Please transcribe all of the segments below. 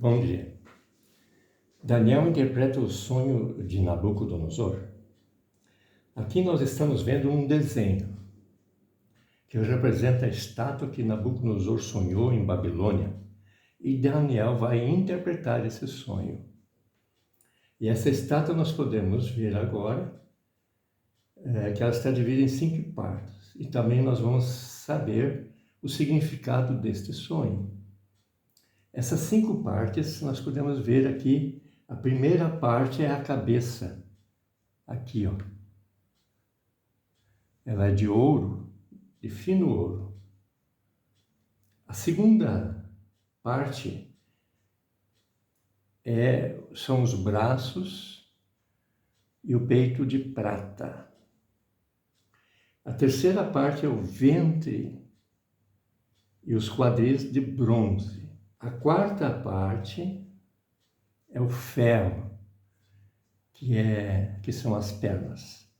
Bom dia. Daniel interpreta o sonho de Nabucodonosor. Aqui nós estamos vendo um desenho que representa a estátua que Nabucodonosor sonhou em Babilônia, e Daniel vai interpretar esse sonho. E essa estátua nós podemos ver agora que ela está dividida em 5 partes, e também nós vamos saber o significado deste sonho. Essas 5 partes nós podemos ver aqui. A primeira parte é a cabeça, aqui, ó. Ela é de ouro, de fino ouro. A segunda parte são os braços e o peito de prata. A terceira parte é o ventre e os quadris de bronze. A quarta parte é o ferro, que são as pernas.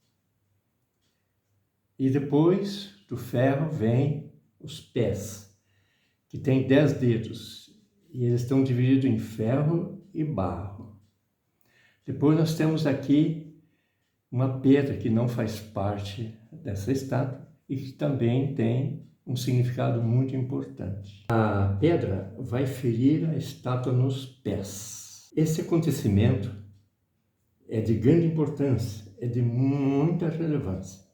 E depois do ferro vem os pés, que tem 10 dedos, e eles estão divididos em ferro e barro. Depois nós temos aqui uma pedra que não faz parte dessa estátua e que também tem um significado muito importante. A pedra vai ferir a estátua nos pés. Esse acontecimento é de grande importância, é de muita relevância.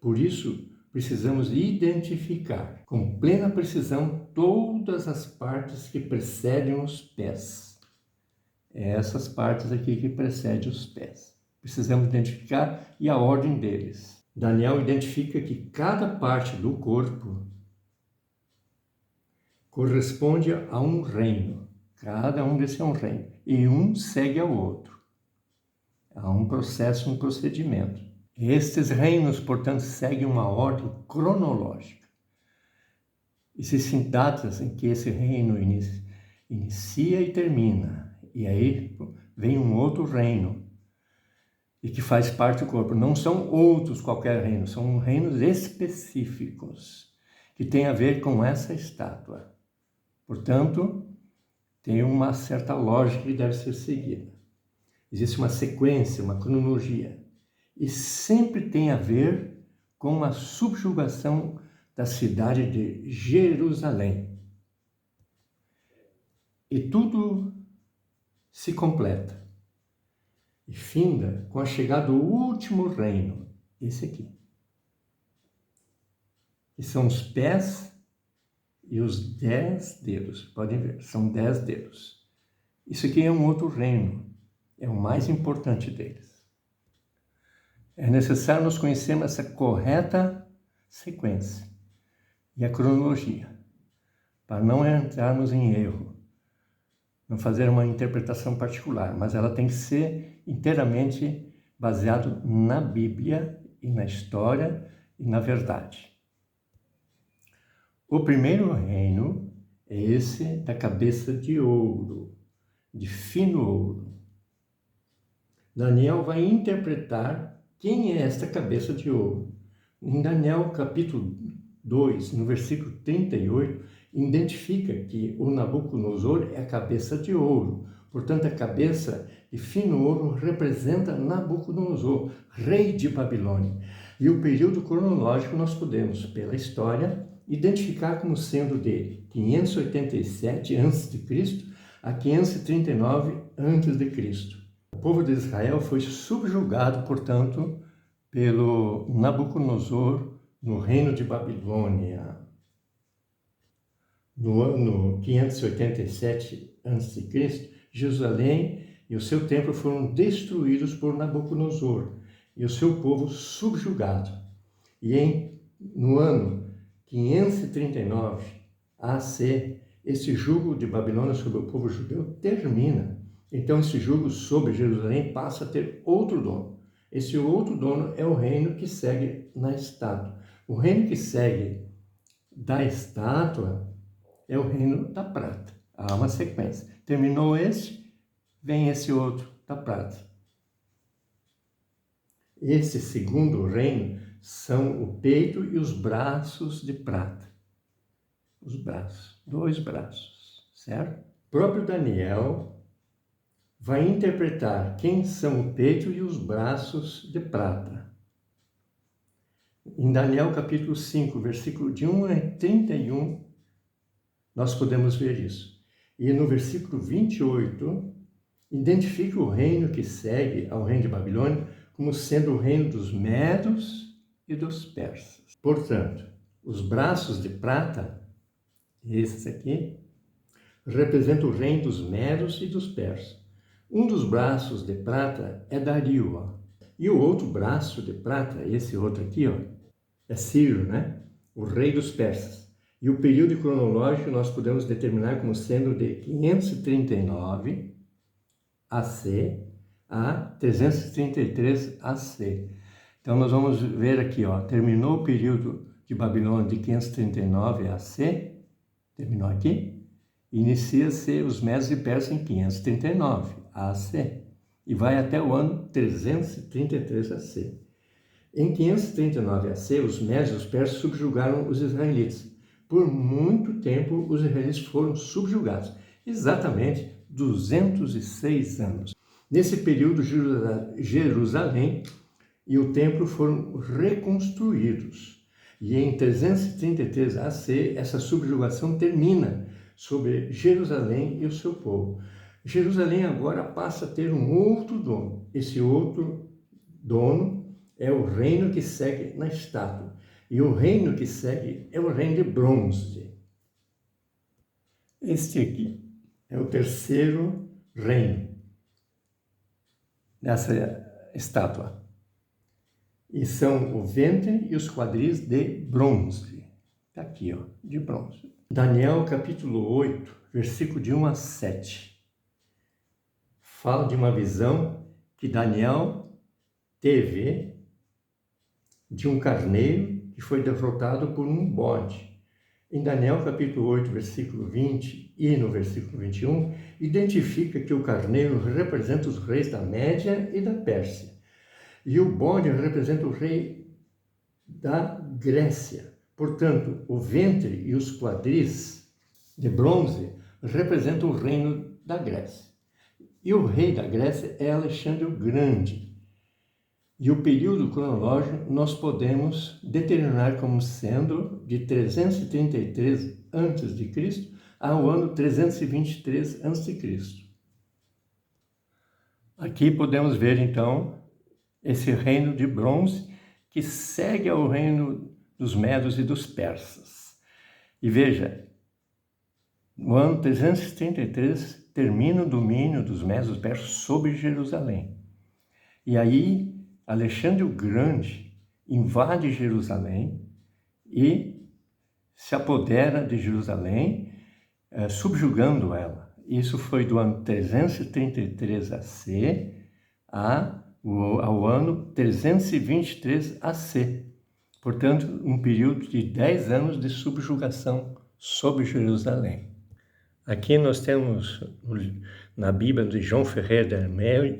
Por isso, precisamos identificar com plena precisão todas as partes que precedem os pés. Essas partes aqui que precedem os pés. Precisamos identificar e a ordem deles. Daniel identifica que cada parte do corpo corresponde a um reino. Cada um desse é um reino. E um segue ao outro. Há um processo, um procedimento. Estes reinos, portanto, seguem uma ordem cronológica. Existem datas em que esse reino inicia e termina. E aí vem um outro reino, e que faz parte do corpo. Não são outros qualquer reino, são reinos específicos, que têm a ver com essa estátua. Portanto, tem uma certa lógica que deve ser seguida. Existe uma sequência, uma cronologia. E sempre tem a ver com a subjugação da cidade de Jerusalém. E tudo se completa e finda com a chegada do último reino, esse aqui. Que são os pés e os 10 dedos. Podem ver, são 10 dedos. Isso aqui é um outro reino, é o mais importante deles. É necessário nós conhecermos essa correta sequência e a cronologia, para não entrarmos em erro, não fazer uma interpretação particular, mas ela tem que ser inteiramente baseada na Bíblia e na história e na verdade. O primeiro reino é esse da cabeça de ouro, de fino ouro. Daniel vai interpretar quem é esta cabeça de ouro. Em Daniel capítulo 2, no versículo 38, identifica que o Nabucodonosor é a cabeça de ouro. Portanto, a cabeça de fino ouro representa Nabucodonosor, rei de Babilônia. E o período cronológico nós podemos, pela história, identificar como sendo de 587 a.C. a 539 a.C. O povo de Israel foi subjugado, portanto, pelo Nabucodonosor no reino de Babilônia. No ano 587 a.C., Jerusalém e o seu templo foram destruídos por Nabucodonosor e o seu povo subjugado. E no ano 539 AC, esse jugo de Babilônia sobre o povo judeu termina. Então esse jugo sobre Jerusalém passa a ter outro dono. Esse outro dono é o reino que segue na estátua. O reino que segue da estátua é o reino da prata. Há uma sequência. Terminou esse, vem esse outro da prata. Esse segundo reino são o peito e os braços de prata. Os braços, 2 braços, certo? próprio Daniel vai interpretar quem são o peito e os braços de prata. Em Daniel capítulo 5, versículo de 1 a 31, nós podemos ver isso. E no versículo 28, identifica o reino que segue ao reino de Babilônia como sendo o reino dos medos e dos persas. Portanto, os braços de prata, esses aqui, representam o reino dos medos e dos persas. Um dos braços de prata é Dario, ó. E o outro braço de prata, esse outro aqui, ó, é Ciro, né? O rei dos persas. E o período cronológico nós podemos determinar como sendo de 539 AC a 333 AC. Então nós vamos ver aqui, ó, terminou o período de Babilônia de 539 AC, terminou aqui, inicia-se os Medos e Persas em 539 AC e vai até o ano 333 AC. Em 539 AC, os Medos e os Persas subjugaram os israelitas. Por muito tempo, os israelitas foram subjugados, exatamente 206 anos. Nesse período, Jerusalém e o templo foram reconstruídos. E em 333 AC, essa subjugação termina sobre Jerusalém e o seu povo. Jerusalém agora passa a ter um outro dono. Esse outro dono é o reino que segue na estátua. E o reino que segue é o reino de bronze. Este aqui é o terceiro reino dessa estátua. E são o ventre e os quadris de bronze. Está aqui, ó, de bronze. Daniel capítulo 8, versículo de 1 a 7. Fala de uma visão que Daniel teve de um carneiro que foi derrotado por um bode. Em Daniel capítulo 8, versículo 20 e no versículo 21, identifica que o carneiro representa os reis da Média e da Pérsia. E o bode representa o rei da Grécia. Portanto, o ventre e os quadris de bronze representam o reino da Grécia. E o rei da Grécia é Alexandre o Grande. E o período cronológico nós podemos determinar como sendo de 333 a.C. ao ano 323 a.C. Aqui podemos ver, então, esse reino de bronze que segue ao reino dos medos e dos persas. E veja, no ano 333 termina o domínio dos medos e dos persas sobre Jerusalém. E aí Alexandre o Grande invade Jerusalém e se apodera de Jerusalém, subjugando ela. Isso foi do ano 333 AC ao ano 323 AC. Portanto, um período de 10 anos de subjugação sobre Jerusalém. Aqui nós temos, na Bíblia de João Ferreira de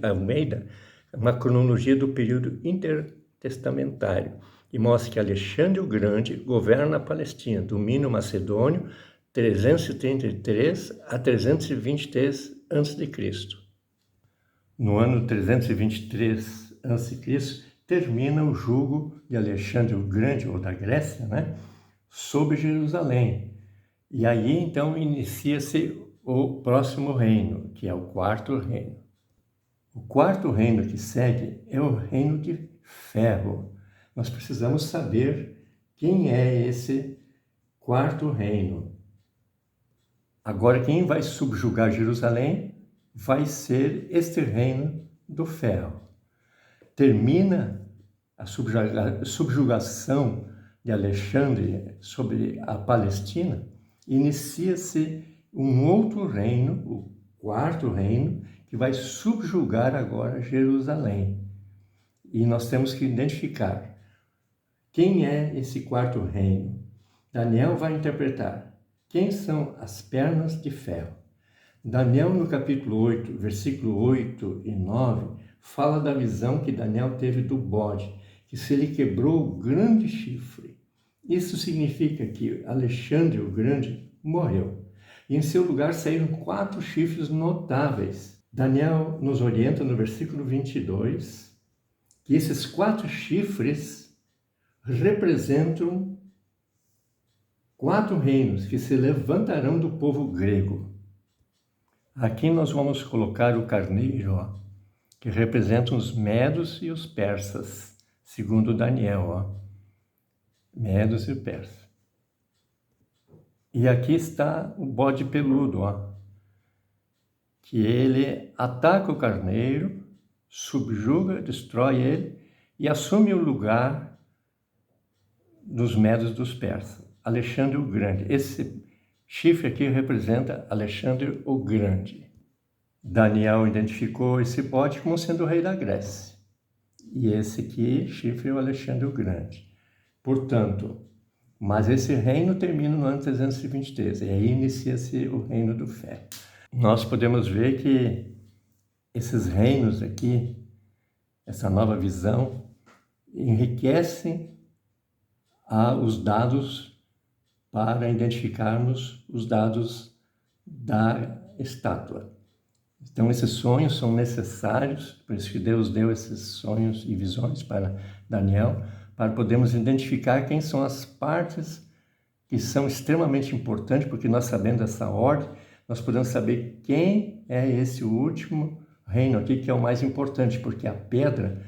Almeida, uma cronologia do período intertestamentário e mostra que Alexandre o Grande governa a Palestina, domínio macedônio, 333 a 323 a.C. No ano 323 a.C., termina o jugo de Alexandre o Grande, ou da Grécia, né, sobre Jerusalém. E aí, então, inicia-se o próximo reino, que é o quarto reino. O quarto reino que segue é o reino de ferro. Nós precisamos saber quem é esse quarto reino. Agora, quem vai subjugar Jerusalém vai ser este reino do ferro. Termina a subjugação de Alexandre sobre a Palestina, inicia-se um outro reino, o quarto reino, que vai subjugar agora Jerusalém. E nós temos que identificar quem é esse quarto reino. Daniel vai interpretar quem são as pernas de ferro. Daniel, no capítulo 8, versículo 8 e 9, fala da visão que Daniel teve do bode, que se ele quebrou o grande chifre. Isso significa que Alexandre o Grande morreu. e em seu lugar saíram 4 chifres notáveis. Daniel nos orienta no versículo 22 que esses 4 chifres representam 4 reinos que se levantarão do povo grego. Aqui nós vamos colocar o carneiro, ó, que representa os medos e os persas, segundo Daniel, ó. Medos e persas. E aqui está o bode peludo, ó, que ele ataca o carneiro, subjuga, destrói ele e assume o lugar dos medos dos persas. Alexandre o Grande. Esse chifre aqui representa Alexandre o Grande. Daniel identificou esse bode como sendo o rei da Grécia. E esse aqui, chifre, é o Alexandre o Grande. Portanto, mas esse reino termina no ano 323, e aí inicia-se o reino do ferro. Nós podemos ver que esses reinos aqui, essa nova visão, enriquecem os dados para identificarmos os dados da estátua. Então, esses sonhos são necessários, por isso que Deus deu esses sonhos e visões para Daniel, para podermos identificar quem são as partes que são extremamente importantes, porque nós sabendo essa ordem, nós podemos saber quem é esse último reino aqui, que é o mais importante, porque a pedra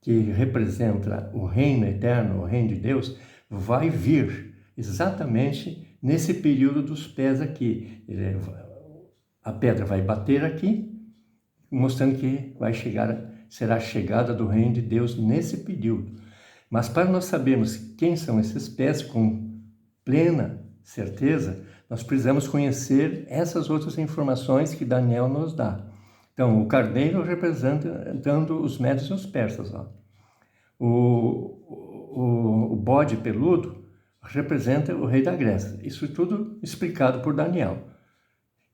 que representa o reino eterno, o reino de Deus, vai vir exatamente nesse período dos pés aqui. A pedra vai bater aqui, mostrando que será a chegada do reino de Deus nesse período. Mas para nós sabermos quem são esses pés com plena certeza, nós precisamos conhecer essas outras informações que Daniel nos dá. Então, o carneiro representando os medos e os persas. Ó. O bode peludo representa o rei da Grécia. Isso tudo explicado por Daniel.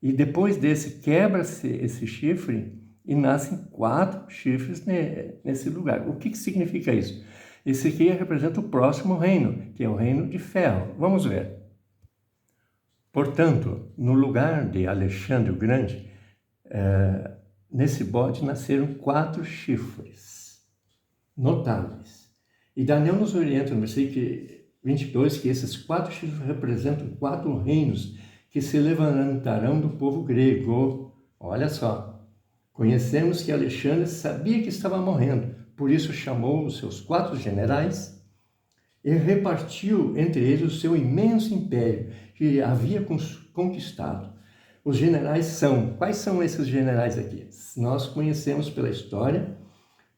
E depois desse, quebra-se esse chifre e nascem 4 chifres nesse lugar. O que significa isso? Esse aqui representa o próximo reino, que é o reino de ferro. Vamos ver. Portanto, no lugar de Alexandre o Grande, nesse bode nasceram 4 chifres notáveis. E Daniel nos orienta no versículo 22 que esses 4 chifres representam 4 reinos que se levantarão do povo grego. Olha só, conhecemos que Alexandre sabia que estava morrendo, por isso chamou os seus 4 generais e repartiu entre eles o seu imenso império que havia conquistado. Os generais quais são esses generais aqui? Nós conhecemos pela história,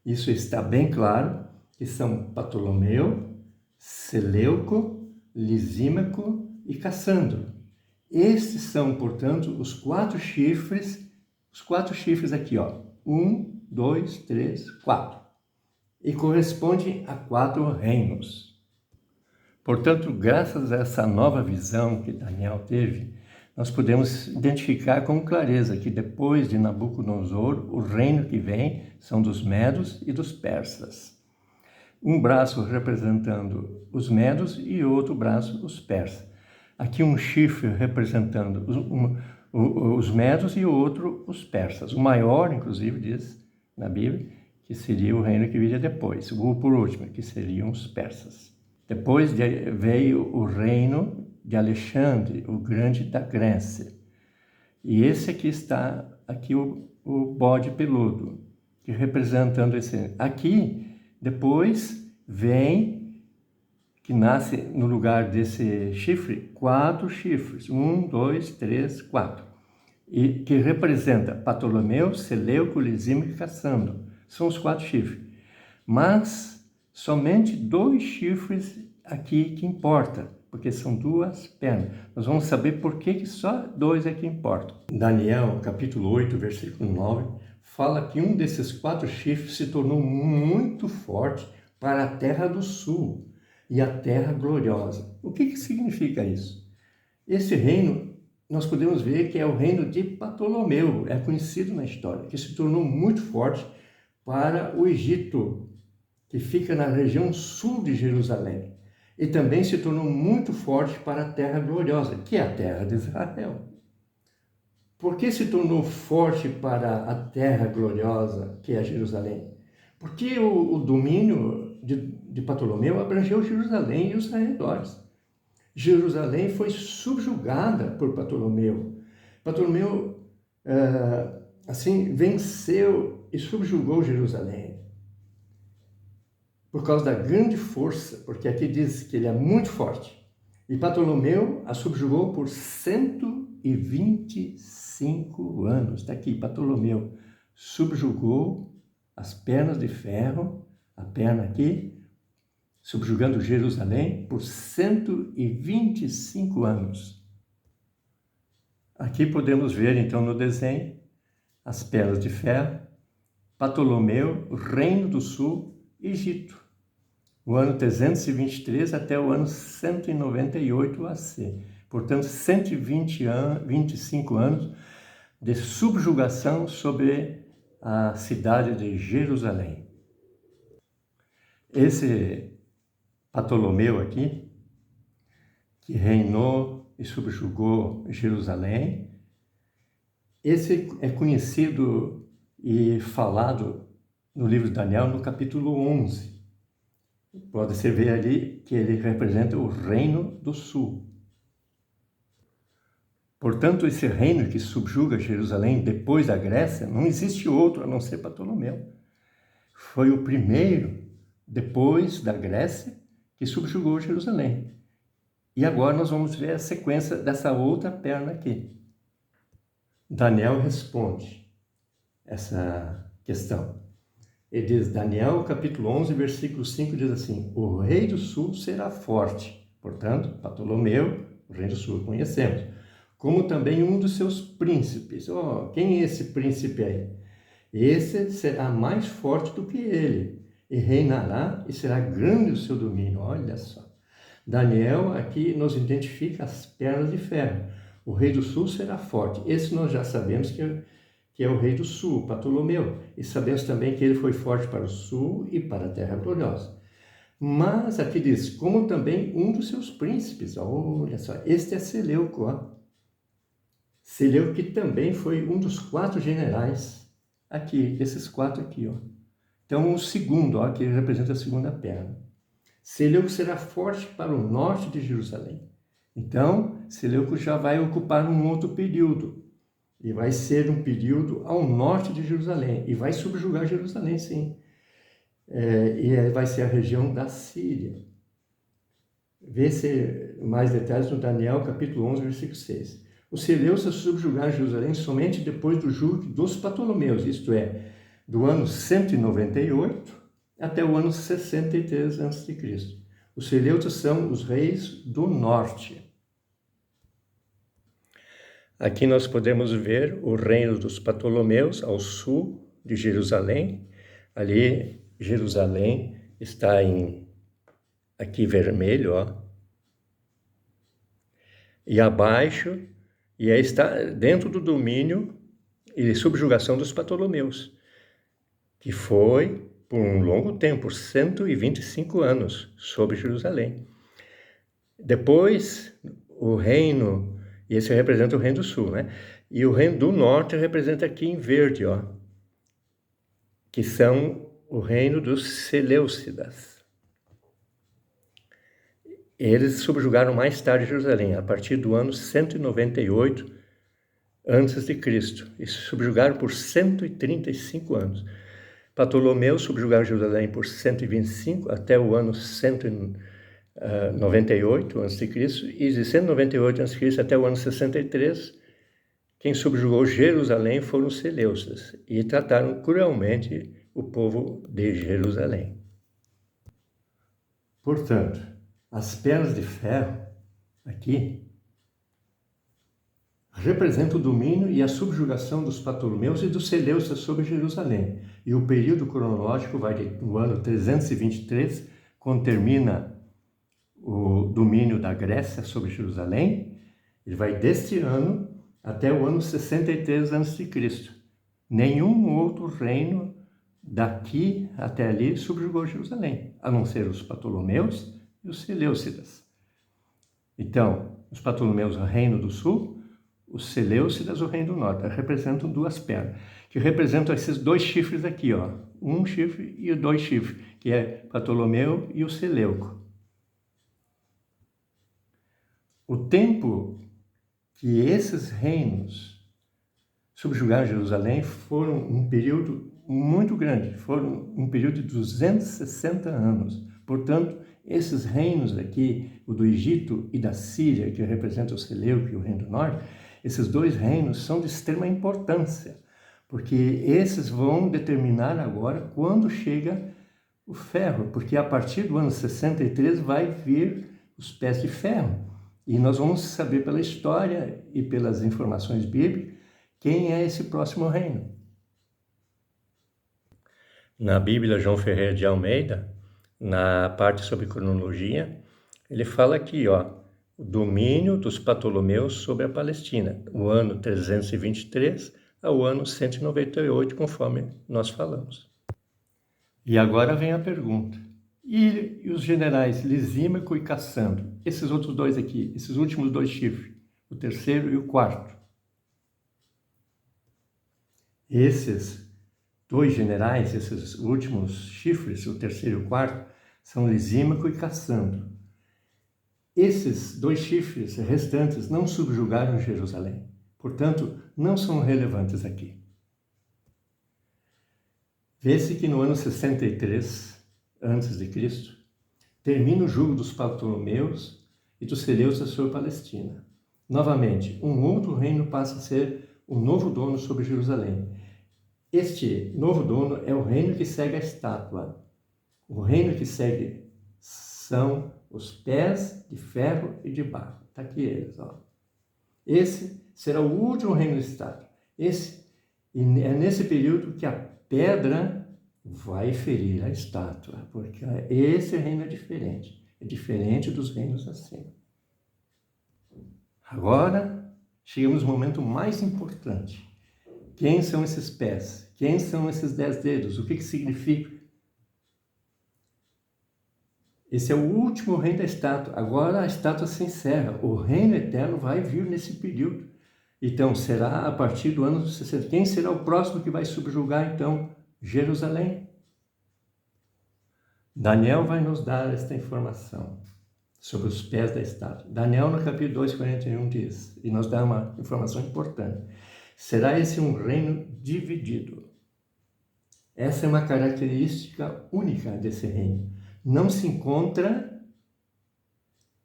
isso está bem claro, que são Ptolomeu, Seleuco, Lisímaco e Cassandro. Estes são, portanto, os 4 chifres aqui, ó. 1, 2, 3, 4. E corresponde a 4 reinos. Portanto, graças a essa nova visão que Daniel teve, nós podemos identificar com clareza que depois de Nabucodonosor, o reino que vem são dos medos e dos persas. Um braço representando os medos e outro braço os persas. Aqui um chifre representando os medos e o outro os persas. O maior, inclusive, diz na Bíblia, que seria o reino que viria depois. O por último, que seriam os persas. Depois veio o reino de Alexandre, o Grande da Grécia. E esse aqui está, aqui o bode peludo, que representando esse. Aqui, depois, vem, que nasce no lugar desse chifre, 4 chifres. 1, 2, 3, 4. E que representa Ptolomeu, Seleuco, Lisímaco e Cassandro. São os 4 chifres. Mas somente 2 chifres aqui que importa, porque são 2 pernas. Nós vamos saber por que só 2 é que importam. Daniel, capítulo 8, versículo 9, fala que um desses 4 chifres se tornou muito forte para a terra do sul e a terra gloriosa. O que significa isso? Esse reino, nós podemos ver que é o reino de Ptolomeu, é conhecido na história, que se tornou muito forte para o Egito, que fica na região sul de Jerusalém. E também se tornou muito forte para a terra gloriosa, que é a terra de Israel. Por que se tornou forte para a terra gloriosa que é Jerusalém? Porque o domínio de Ptolomeu abrangeu Jerusalém e os arredores. Jerusalém foi subjugada por Ptolomeu. Ptolomeu, assim, venceu e subjugou Jerusalém. Por causa da grande força, porque aqui diz que ele é muito forte. E Ptolomeu a subjugou por 125 anos. Está aqui, Ptolomeu subjugou as pernas de ferro, a perna aqui, subjugando Jerusalém por 125 anos. Aqui podemos ver, então, no desenho, as pernas de ferro, Ptolomeu, Reino do Sul, Egito, o ano 323 até o ano 198 AC. Portanto, 125 anos de subjugação sobre a cidade de Jerusalém. Esse Ptolomeu aqui, que reinou e subjugou Jerusalém, esse é conhecido e falado no livro de Daniel, no capítulo 11. Pode-se ver ali que ele representa o Reino do Sul. Portanto, esse reino que subjuga Jerusalém depois da Grécia, não existe outro a não ser Ptolomeu. Foi o primeiro, depois da Grécia, que subjugou Jerusalém. E agora nós vamos ver a sequência dessa outra perna aqui. Daniel responde essa questão. Ele diz, Daniel, capítulo 11, versículo 5, diz assim, o rei do sul será forte. Portanto, Ptolomeu, o rei do sul, conhecemos. Como também um dos seus príncipes. Quem é esse príncipe aí? Esse será mais forte do que ele, e reinará e será grande o seu domínio. Olha só. Daniel aqui nos identifica as pernas de ferro. O rei do sul será forte. Esse nós já sabemos que é o rei do sul, Ptolomeu. E sabemos também que ele foi forte para o sul e para a terra gloriosa. Mas aqui diz, como também um dos seus príncipes. Olha só, este é Seleuco, Seleuco que também foi um dos 4 generais aqui, esses 4 aqui, Então, o segundo, que representa a segunda perna. Seleuco será forte para o norte de Jerusalém. Então, Seleuco já vai ocupar um outro período. E vai ser um período ao norte de Jerusalém. E vai subjugar Jerusalém, sim. E vai ser a região da Síria. Vê-se mais detalhes no Daniel, capítulo 11, versículo 6. Os Seleucos subjugaram Jerusalém somente depois do jugo dos Ptolomeus, isto é, do ano 198 até o ano 63 a.C. Os Seleucos são os reis do norte. Aqui nós podemos ver o reino dos Ptolomeus ao sul de Jerusalém. Ali, Jerusalém está aqui vermelho, E abaixo, e aí está dentro do domínio e subjugação dos Ptolomeus, que foi por um longo tempo, por 125 anos, sobre Jerusalém. Depois, o reino, e esse representa o reino do sul, E o reino do norte representa aqui em verde, que são o reino dos Seleucidas. Eles subjugaram mais tarde Jerusalém, a partir do ano 198 a.C. E subjugaram por 135 anos. Ptolomeu subjugaram Jerusalém por 125 até o ano 198 a.C. E de 198 a.C. até o ano 63, quem subjugou Jerusalém foram os Seleucidas e trataram cruelmente o povo de Jerusalém. Portanto, as pernas de ferro, aqui, representam o domínio e a subjugação dos Ptolomeus e dos Seleucidas sobre Jerusalém. E o período cronológico vai do ano 323, quando termina o domínio da Grécia sobre Jerusalém. Ele vai deste ano até o ano 63 a.C. Nenhum outro reino daqui até ali subjugou Jerusalém, a não ser os Ptolomeus e os Seleucidas. Então, os Ptolomeus, o reino do sul, os Seleucidas, o reino do norte, representam duas pernas, que representam esses dois chifres aqui, ó, um chifre e dois chifres, que é Ptolomeu e o Seleuco. O tempo que esses reinos subjugaram Jerusalém foram um período muito grande, foram um período de 260 anos. Portanto, esses reinos aqui, o do Egito e da Síria, que representa o Seleuco e o reino do norte, esses dois reinos são de extrema importância, porque esses vão determinar agora quando chega o ferro, porque a partir do ano 63 vai vir os pés de ferro. E nós vamos saber pela história e pelas informações bíblicas quem é esse próximo reino. Na Bíblia João Ferreira de Almeida, na parte sobre cronologia, ele fala aqui, ó, o domínio dos Ptolomeus sobre a Palestina, o ano 323 ao ano 198, conforme nós falamos. E agora vem a pergunta. E os generais Lisímaco e Cassandro, esses outros dois aqui, esses últimos dois chifres, o terceiro e o quarto. Esses dois generais, esses últimos chifres, o terceiro e o quarto, são Lisímaco e Cassandro. Esses dois chifres restantes não subjugaram Jerusalém, portanto, não são relevantes aqui. Vê-se que no ano 63 a.C., termina o jugo dos Ptolomeus e dos Seleucidas sobre a Palestina. Novamente, um outro reino passa a ser o novo dono sobre Jerusalém. Este novo dono é o reino que segue a estátua. O reino que segue são os pés de ferro e de barro. Está aqui eles, ó. Esse será o último reino da estátua. E é nesse período que a pedra vai ferir a estátua, porque esse reino é diferente dos reinos acima. Agora, chegamos no momento mais importante. Quem são esses pés? Quem são esses 10 dedos? O que significa? Esse é o último reino da estátua. Agora a estátua se encerra. O reino eterno vai vir nesse período. Então, será a partir do ano 60. Quem será o próximo que vai subjugar, então, Jerusalém? Daniel vai nos dar esta informação sobre os pés da estátua. Daniel, no capítulo 2, 41, diz, e nos dá uma informação importante. Será esse um reino dividido. Essa é uma característica única desse reino. Não se encontra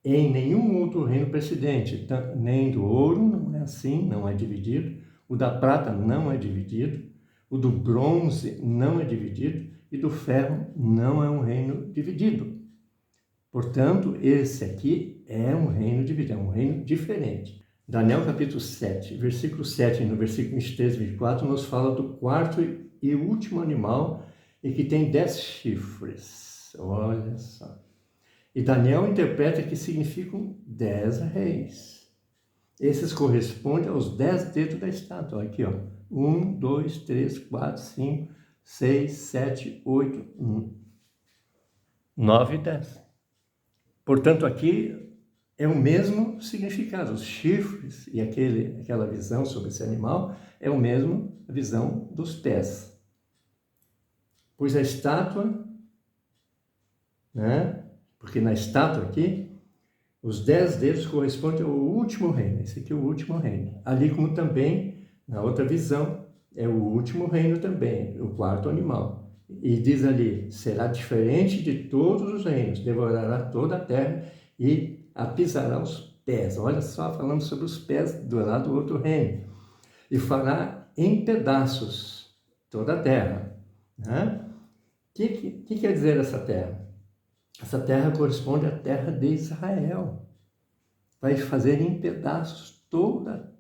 em nenhum outro reino precedente. Nem do ouro, não é assim, não é dividido. O da prata não é dividido. O do bronze não é dividido. E do ferro não é um reino dividido. Portanto, esse aqui é um reino dividido, é um reino diferente. Daniel capítulo 7, versículo 7 e no versículo 23 e 24 nos fala do quarto e último animal e que tem 10 chifres. Olha só. E Daniel interpreta que significam 10 reis. Esses correspondem aos 10 dedos da estátua. Aqui, ó. 1, 2, 3, 4, 5, 6, 7, 8, 9 e 10. Portanto, aqui é o mesmo significado. Os chifres e aquela visão sobre esse animal é o mesmo visão dos pés. Pois a estátua, né? Porque na estátua aqui, os 10 dedos correspondem ao último reino. Esse aqui é o último reino. Ali como também, na outra visão, é o último reino também, o quarto animal. E diz ali, será diferente de todos os reinos, devorará toda a terra e a pisará os pés. Olha só, falando sobre os pés do lado do outro reino. E fará em pedaços toda a terra. Né? O que quer dizer essa terra? Essa terra corresponde à terra de Israel. Vai fazer em pedaços toda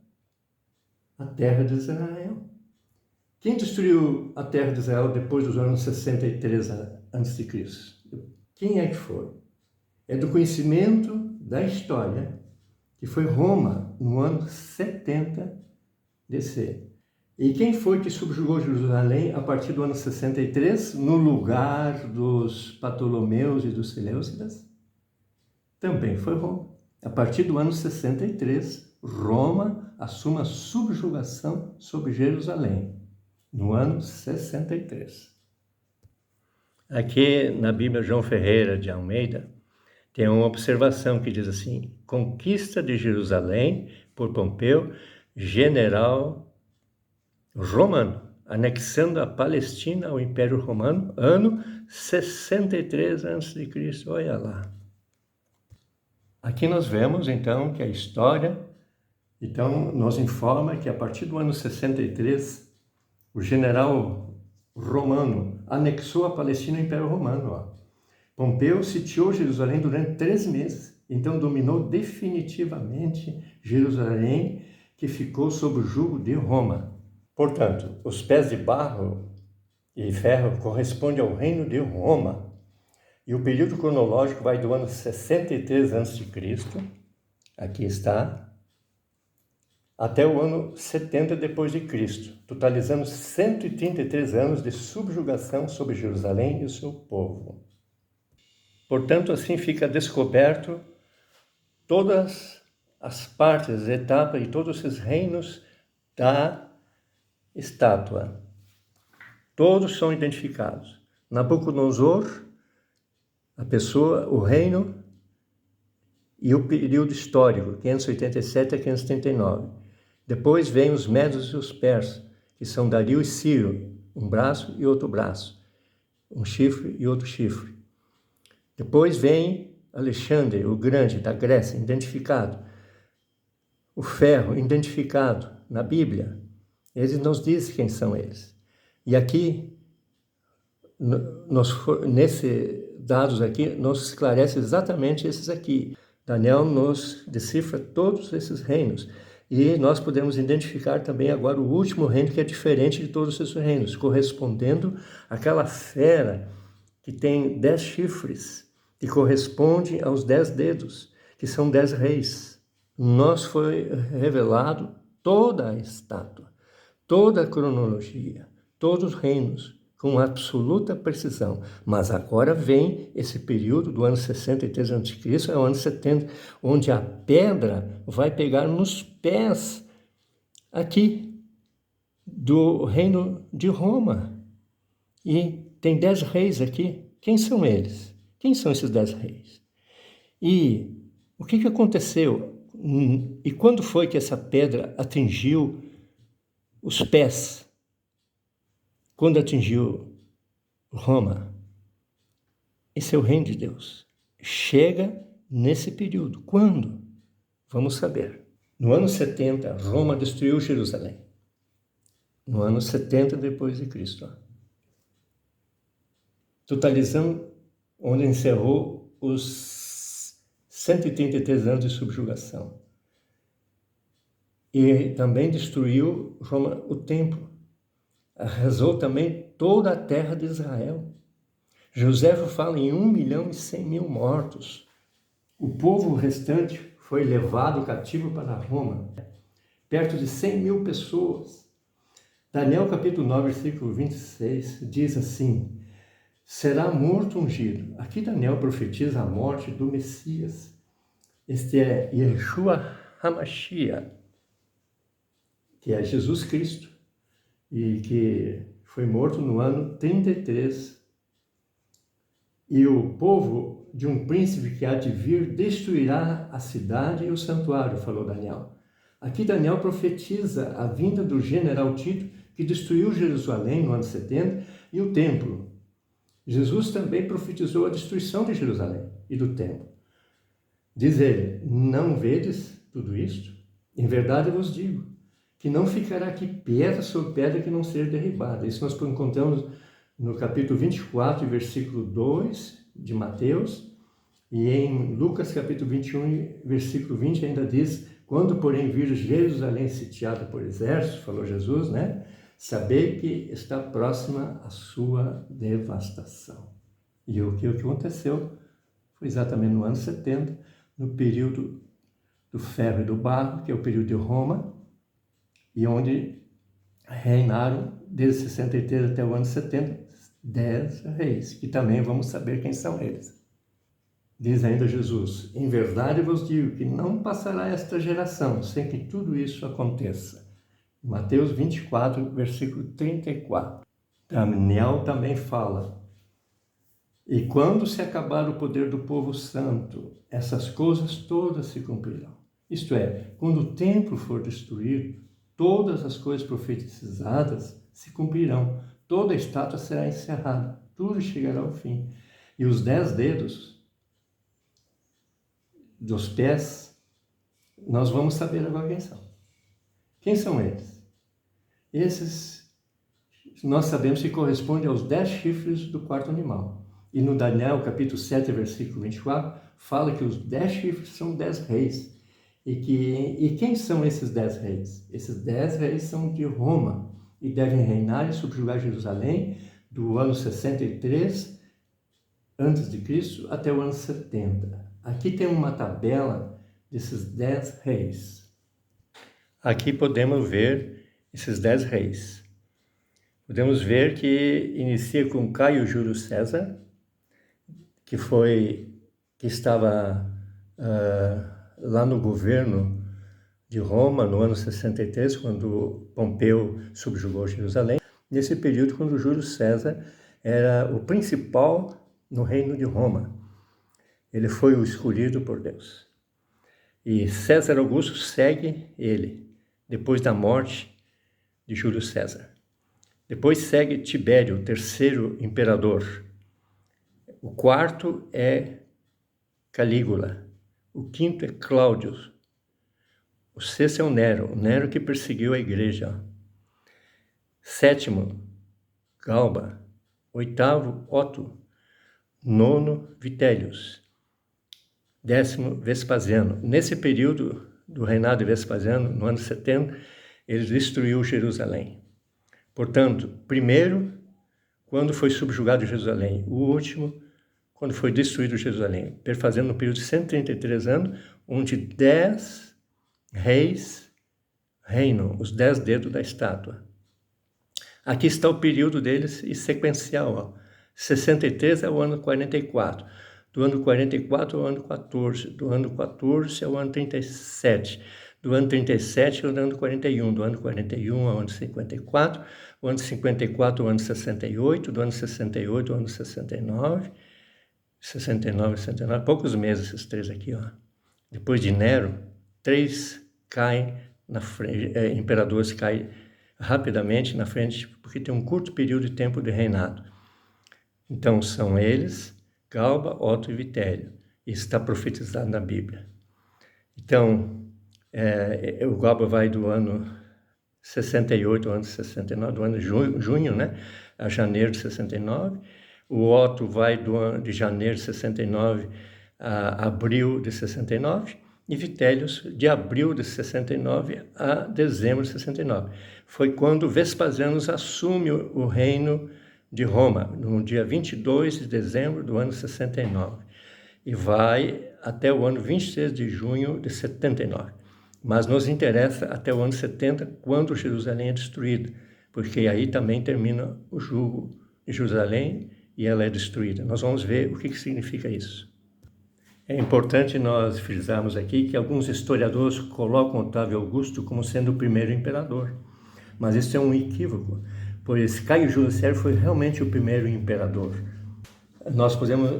a terra de Israel. Quem destruiu a terra de Israel depois dos anos 63 a.C.? Quem é que foi? É do conhecimento da história, que foi Roma, no ano 70 DC. E quem foi que subjugou Jerusalém a partir do ano 63, no lugar dos Ptolomeus e dos Seleucidas? Também foi Roma. A partir do ano 63, Roma assume a subjugação sobre Jerusalém, no ano 63. Aqui na Bíblia João Ferreira de Almeida, tem uma observação que diz assim: conquista de Jerusalém por Pompeu, general romano, anexando a Palestina ao Império Romano, ano 63 a.C. Olha lá. Aqui nós vemos, então, que a história, então, nos informa que a partir do ano 63, o general romano anexou a Palestina ao Império Romano. Ó. Pompeu sitiou Jerusalém durante 3 meses, então dominou definitivamente Jerusalém, que ficou sob o jugo de Roma. Portanto, os pés de barro e ferro correspondem ao reino de Roma. E o período cronológico vai do ano 63 a.C., aqui está, até o ano 70 depois de Cristo, totalizando 133 anos de subjugação sobre Jerusalém e o seu povo. Portanto, assim fica descoberto todas as partes, etapas e todos esses reinos da estátua. Todos são identificados. Nabucodonosor, a pessoa, o reino e o período histórico, 587 a 539. Depois vem os Médios e os Persas, que são Dario e Ciro, um braço e outro braço, um chifre e outro chifre. Depois vem Alexandre, o Grande, da Grécia, identificado. O ferro, identificado na Bíblia. Eles nos dizem quem são eles. E aqui, nesses dados aqui, nos esclarece exatamente esses aqui. Daniel nos decifra todos esses reinos. E nós podemos identificar também agora o último reino, que é diferente de todos esses reinos, correspondendo àquela fera que tem 10 chifres, que corresponde aos 10 dedos, que são 10 reis. Nos foi revelado toda a estátua, toda a cronologia, todos os reinos, com absoluta precisão. Mas agora vem esse período do ano 63 a.C., é o ano 70, onde a pedra vai pegar nos pés aqui do reino de Roma. E tem 10 reis aqui. Quem são eles? Quem são esses 10 reis? E o que aconteceu? E quando foi que essa pedra atingiu os pés? Quando atingiu Roma? Esse é o reino de Deus. Chega nesse período. Quando? Vamos saber. No ano 70, Roma destruiu Jerusalém. No ano 70 depois de Cristo. Totalizando, onde encerrou os 133 anos de subjugação. E também destruiu Roma, o templo. Arrasou também toda a terra de Israel. Joséfo fala em 1.100.000 mortos. O povo restante foi levado cativo para Roma. Perto de 100.000 pessoas. Daniel capítulo 9, versículo 26 diz assim: será morto ungido. Aqui Daniel profetiza a morte do Messias. Este é Yeshua HaMashiach, que é Jesus Cristo, e que foi morto no ano 33. E o povo de um príncipe que há de vir destruirá a cidade e o santuário, falou Daniel. Aqui Daniel profetiza a vinda do general Tito, que destruiu Jerusalém no ano 70 e o templo. Jesus também profetizou a destruição de Jerusalém e do templo. Diz ele: não vedes tudo isto? Em verdade eu vos digo, que não ficará aqui pedra sobre pedra que não seja derribada. Isso nós encontramos no capítulo 24, versículo 2 de Mateus, e em Lucas capítulo 21, versículo 20 ainda diz: quando porém vir Jerusalém sitiada por exército, falou Jesus, né? Sabei que está próxima a sua devastação. E o que aconteceu foi exatamente no ano 70, no período do ferro e do barro, que é o período de Roma, e onde reinaram, desde 63 até o ano 70, 10 reis, que também vamos saber quem são eles. Diz ainda Jesus: em verdade vos digo que não passará esta geração sem que tudo isso aconteça. Mateus 24, versículo 34. Daniel também fala: e quando se acabar o poder do povo santo, essas coisas todas se cumprirão. Isto é, quando o templo for destruído, todas as coisas profetizadas se cumprirão. Toda a estátua será encerrada, tudo chegará ao fim. E os 10 dedos dos pés, nós vamos saber agora quem são. Quem são eles? Esses, nós sabemos que correspondem aos 10 chifres do quarto animal. E no Daniel, capítulo 7, versículo 24, fala que os 10 chifres são 10 reis. E quem são esses 10 reis? Esses 10 reis são de Roma e devem reinar e subjugar Jerusalém do ano 63 a.C. até o ano 70. Aqui tem uma tabela desses 10 reis. Aqui podemos ver esses 10 reis. Podemos ver que inicia com Caio Júlio César, que estava lá no governo de Roma, no ano 63, quando Pompeu subjugou Jerusalém. Nesse período, quando Júlio César era o principal no reino de Roma. Ele foi o escolhido por Deus. E César Augusto segue ele, depois da morte de Júlio César. Depois segue Tibério, o terceiro imperador. O quarto é Calígula. O quinto é Cláudio. O sexto é o Nero que perseguiu a igreja. Sétimo, Galba. Oitavo, Otto. Nono, Vitélius. Décimo, Vespasiano. Nesse período do reinado de Vespasiano, no ano 70, ele destruiu Jerusalém. Portanto, primeiro, quando foi subjugado Jerusalém. O último, quando foi destruído Jerusalém. Perfazendo no período de 133 anos, onde 10 reis reinam, os 10 dedos da estátua. Aqui está o período deles e sequencial. Ó. 63 é o ano 44. Do ano 44 ao ano 14. Do ano 14 ao ano 37. Do ano 37 ao ano 41. Do ano 41 ao ano 54. Do ano 54 ao ano 68. Do ano 68 ao ano 69. 69, poucos meses esses três aqui. Ó. Depois de Nero, 3 caem na frente, imperadores caem rapidamente na frente, porque tem um curto período de tempo de reinado. Então, são eles, Galba, Otto e Vitélio. Isso está profetizado na Bíblia. Então, o Galba vai do ano 68 ao ano 69, do ano junho, né, a janeiro de 69. O Otto vai de janeiro de 69 a abril de 69. E Vitélius, de abril de 69 a dezembro de 69. Foi quando Vespasiano assume o reino de Roma, no dia 22 de dezembro do ano 69. E vai até o ano 23 de junho de 79. Mas nos interessa até o ano 70, quando Jerusalém é destruída, porque aí também termina o jugo de Jerusalém e ela é destruída. Nós vamos ver o que significa isso. É importante nós frisarmos aqui que alguns historiadores colocam Otávio Augusto como sendo o primeiro imperador. Mas isso é um equívoco, pois Caio Júlio César foi realmente o primeiro imperador. Nós podemos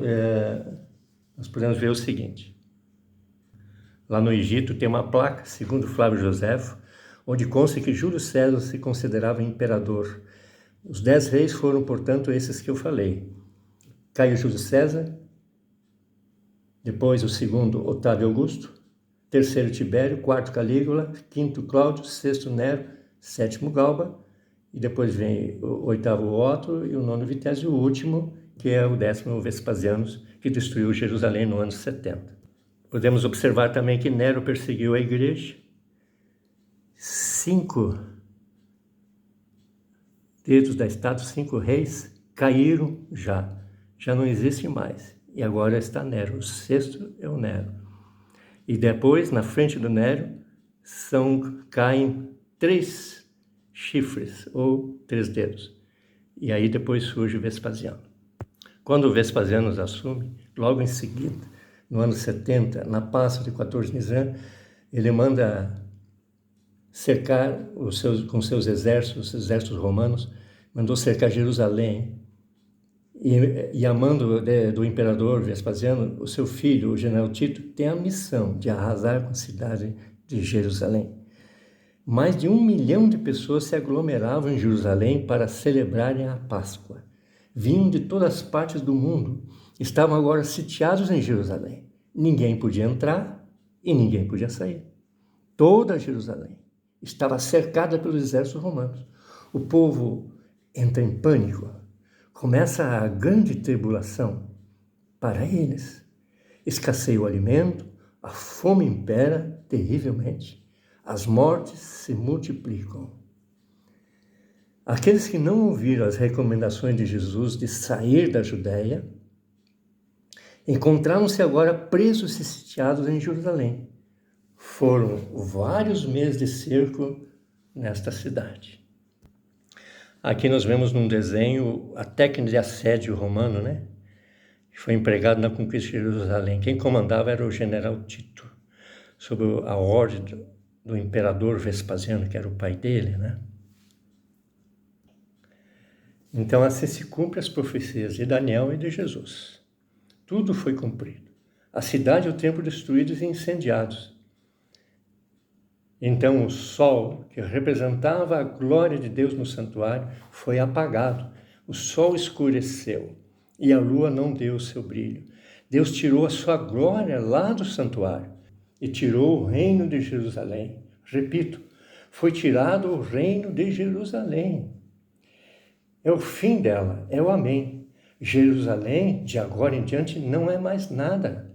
ver o seguinte. Lá no Egito tem uma placa, segundo Flávio Joséfo, onde consta que Júlio César se considerava imperador. Os 10 reis foram, portanto, esses que eu falei. Caio Júlio César, depois o segundo, Otávio Augusto, terceiro, Tibério, quarto, Calígula, quinto, Cláudio, sexto, Nero, sétimo, Galba, e depois vem o oitavo, Otto, e o nono, Vitésio, e o último, que é o 10º, Vespasiano, que destruiu Jerusalém no ano 70. Podemos observar também que Nero perseguiu a igreja. 5 dedos da estátua, 5 reis, caíram já não existem mais. E agora está Nero, o sexto é o Nero. E depois, na frente do Nero, caem 3 chifres, ou 3 dedos. E aí depois surge Vespasiano. Quando o Vespasiano assume, logo em seguida, no ano 70, na Páscoa de 14 Nisan, ele manda cercar com seus exércitos, os exércitos romanos, mandou cercar Jerusalém. E a mando do imperador Vespasiano, o seu filho, o general Tito, tem a missão de arrasar com a cidade de Jerusalém. Mais de 1 milhão de pessoas se aglomeravam em Jerusalém para celebrarem a Páscoa. Vinham de todas as partes do mundo, estavam agora sitiados em Jerusalém. Ninguém podia entrar e ninguém podia sair. Toda Jerusalém estava cercada pelos exércitos romanos. O povo entra em pânico. Começa a grande tribulação para eles. Escasseia o alimento, a fome impera terrivelmente, as mortes se multiplicam. Aqueles que não ouviram as recomendações de Jesus de sair da Judéia, encontraram-se agora presos e sitiados em Jerusalém. Foram vários meses de cerco nesta cidade. Aqui nós vemos num desenho a técnica de assédio romano, né? Que foi empregado na conquista de Jerusalém. Quem comandava era o general Tito, sob a ordem do imperador Vespasiano, que era o pai dele, né? Então assim se cumprem as profecias de Daniel e de Jesus. Tudo foi cumprido. A cidade e o templo destruídos e incendiados. Então o sol, que representava a glória de Deus no santuário, foi apagado. O sol escureceu e a lua não deu o seu brilho. Deus tirou a sua glória lá do santuário e tirou o reino de Jerusalém. Repito, foi tirado o reino de Jerusalém. É o fim dela, é o amém. Jerusalém, de agora em diante, não é mais nada.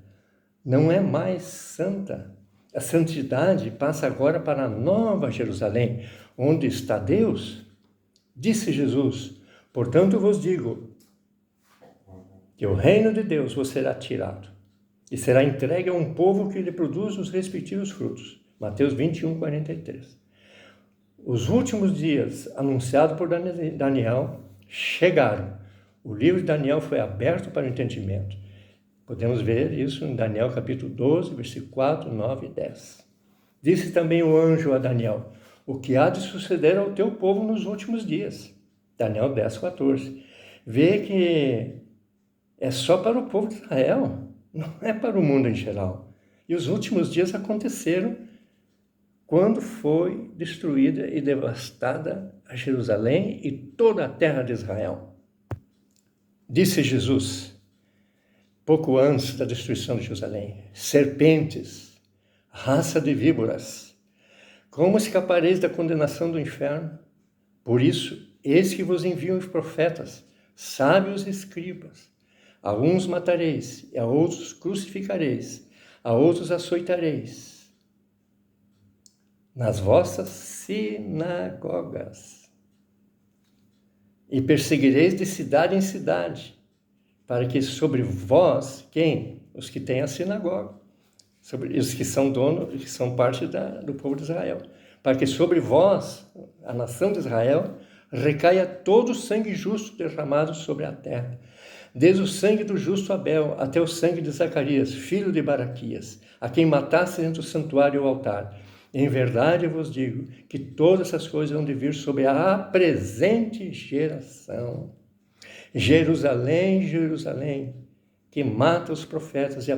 Não é mais santa. A santidade passa agora para a nova Jerusalém, onde está Deus. Disse Jesus, portanto vos digo, que o reino de Deus vos será tirado e será entregue a um povo que lhe produz os respectivos frutos. Mateus 21, 43. Os últimos dias, anunciados por Daniel, chegaram. O livro de Daniel foi aberto para o entendimento. Podemos ver isso em Daniel capítulo 12, versículo 4, 9 e 10. Disse também o anjo a Daniel, o que há de suceder ao teu povo nos últimos dias. Daniel 10, 14. Vê que é só para o povo de Israel, não é para o mundo em geral. E os últimos dias aconteceram quando foi destruída e devastada a Jerusalém e toda a terra de Israel. Disse Jesus, pouco antes da destruição de Jerusalém, serpentes, raça de víboras, como escapareis da condenação do inferno? Por isso, eis que vos enviam os profetas, sábios e escribas. A uns matareis, e a outros crucificareis, a outros açoitareis nas vossas sinagogas. E perseguireis de cidade em cidade, para que sobre vós, quem? Os que têm a sinagoga, sobre os que são donos, que são parte do povo de Israel, para que sobre vós, a nação de Israel, recaia todo o sangue justo derramado sobre a terra, desde o sangue do justo Abel até o sangue de Zacarias, filho de Baraquias, a quem matasse entre o santuário e o altar. Em verdade vos digo que todas essas coisas vão de vir sobre a presente geração. Jerusalém, Jerusalém, que mata os profetas e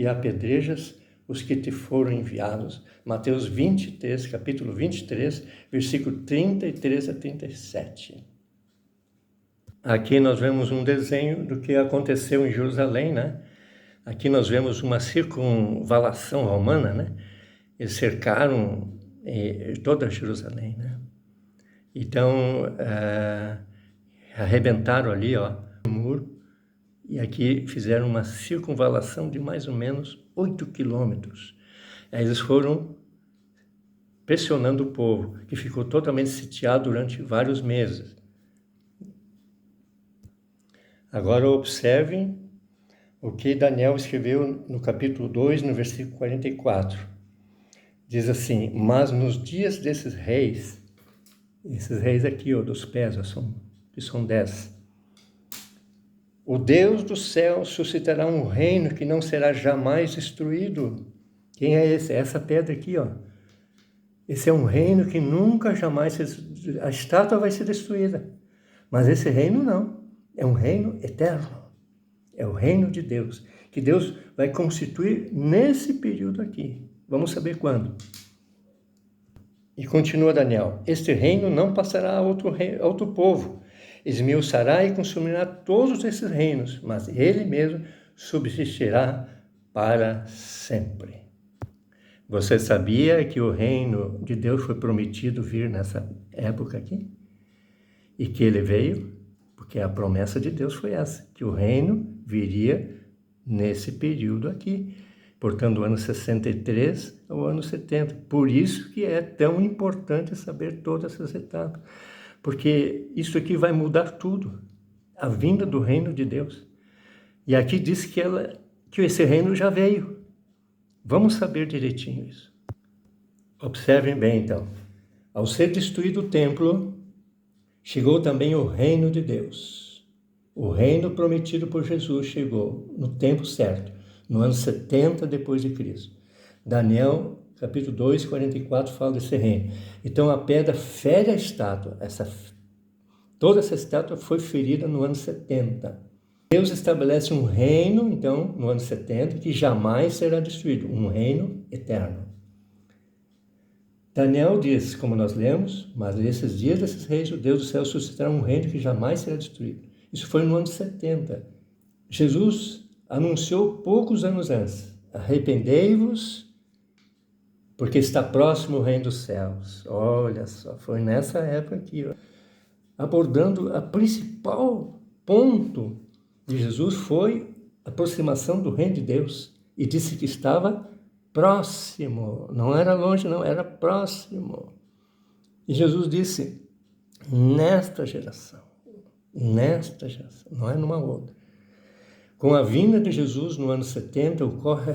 apedrejas os que te foram enviados. Mateus 23, capítulo 23, versículo 33 a 37. Aqui nós vemos um desenho do que aconteceu em Jerusalém, né? Aqui nós vemos uma circunvalação romana, né? Eles cercaram toda Jerusalém, né? Então, arrebentaram ali, ó, o muro, e aqui fizeram uma circunvalação de mais ou menos 8 quilômetros. Aí eles foram pressionando o povo, que ficou totalmente sitiado durante vários meses. Agora observem o que Daniel escreveu no capítulo 2, no versículo 44. Diz assim, mas nos dias desses reis, esses reis aqui, ó, dos pés, ó, que são 10, O Deus do céu suscitará um reino que não será jamais destruído. Quem é esse? É essa pedra aqui, ó. Esse é um reino que nunca jamais... A estátua vai ser destruída. Mas esse reino não. É um reino eterno. É o reino de Deus. Que Deus vai constituir nesse período aqui. Vamos saber quando. E continua Daniel. Este reino não passará a outro povo. Esmiuçará e consumirá todos esses reinos, mas ele mesmo subsistirá para sempre. Você sabia que o reino de Deus foi prometido vir nessa época aqui? E que ele veio? Porque a promessa de Deus foi essa, que o reino viria nesse período aqui. Portanto, do ano 63 ao ano 70. Por isso que é tão importante saber todas essas etapas. Porque isso aqui vai mudar tudo. A vinda do reino de Deus. E aqui diz que esse reino já veio. Vamos saber direitinho isso. Observem bem, então. Ao ser destruído o templo, chegou também o reino de Deus. O reino prometido por Jesus chegou no tempo certo, no ano 70 depois de Cristo. Daniel, capítulo 2, 44, fala desse reino. Então a pedra fere a estátua. Toda essa estátua foi ferida no ano 70. Deus estabelece um reino, então, no ano 70, que jamais será destruído. Um reino eterno. Daniel diz, como nós lemos, mas nesses dias desses reis, o Deus do céu suscitará um reino que jamais será destruído. Isso foi no ano 70. Jesus anunciou poucos anos antes. Arrependei-vos, porque está próximo o reino dos céus. Olha só, foi nessa época aqui, ó, abordando a principal ponto de Jesus foi a aproximação do reino de Deus. E disse que estava próximo. Não era longe, não, era próximo. E Jesus disse, nesta geração, não é numa outra. Com a vinda de Jesus no ano 70, ocorre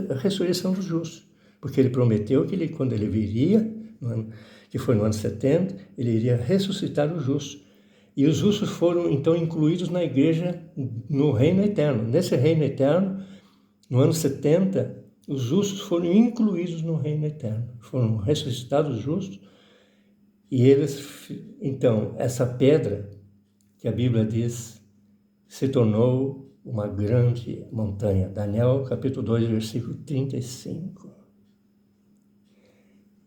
a ressurreição dos justos. Porque ele prometeu que quando ele viria, que foi no ano 70, ele iria ressuscitar os justos. E os justos foram, então, incluídos na igreja no reino eterno. Nesse reino eterno, no ano 70, os justos foram incluídos no reino eterno. Foram ressuscitados os justos. E eles, então, essa pedra, que a Bíblia diz, se tornou uma grande montanha. Daniel, capítulo 2, versículo 35.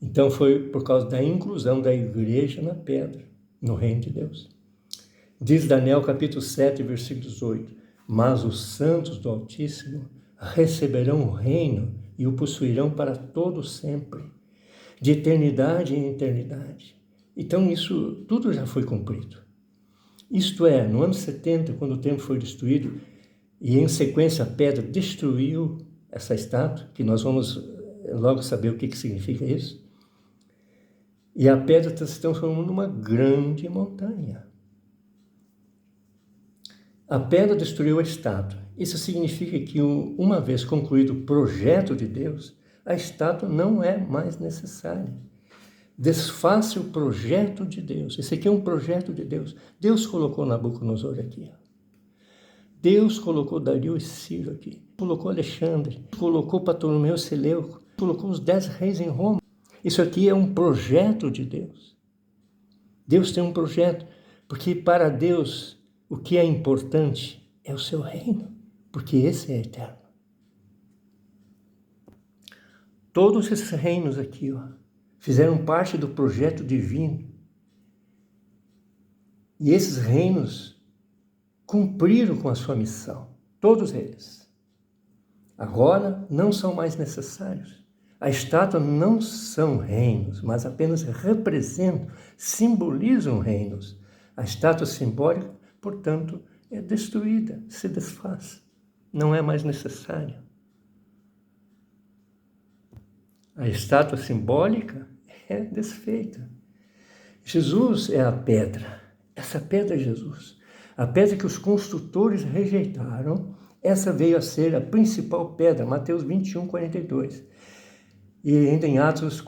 Então, foi por causa da inclusão da igreja na pedra, no reino de Deus. Diz Daniel, capítulo 7, versículo 18, mas os santos do Altíssimo receberão o reino e o possuirão para todo sempre, de eternidade em eternidade. Então, isso tudo já foi cumprido. Isto é, no ano 70, quando o templo foi destruído, e em sequência a pedra destruiu essa estátua, que nós vamos logo saber o que significa isso, e a pedra está se transformando numa grande montanha. A pedra destruiu a estátua. Isso significa que, uma vez concluído o projeto de Deus, a estátua não é mais necessária. Desfaça o projeto de Deus. Esse aqui é um projeto de Deus. Deus colocou Nabucodonosor aqui. Deus colocou Dario e Ciro aqui. Colocou Alexandre. Colocou Ptolomeu Seleuco. Colocou os 10 reis em Roma. Isso aqui é um projeto de Deus. Deus tem um projeto. Porque para Deus, o que é importante é o seu reino. Porque esse é eterno. Todos esses reinos aqui, ó, fizeram parte do projeto divino. E esses reinos cumpriram com a sua missão. Todos eles. Agora não são mais necessários. A estátua não são reinos, mas apenas representam, simbolizam reinos. A estátua simbólica, portanto, é destruída, se desfaz. Não é mais necessária. A estátua simbólica é desfeita. Jesus é a pedra. Essa pedra é Jesus. A pedra que os construtores rejeitaram, essa veio a ser a principal pedra. Mateus 21, 42. E ainda em Atos,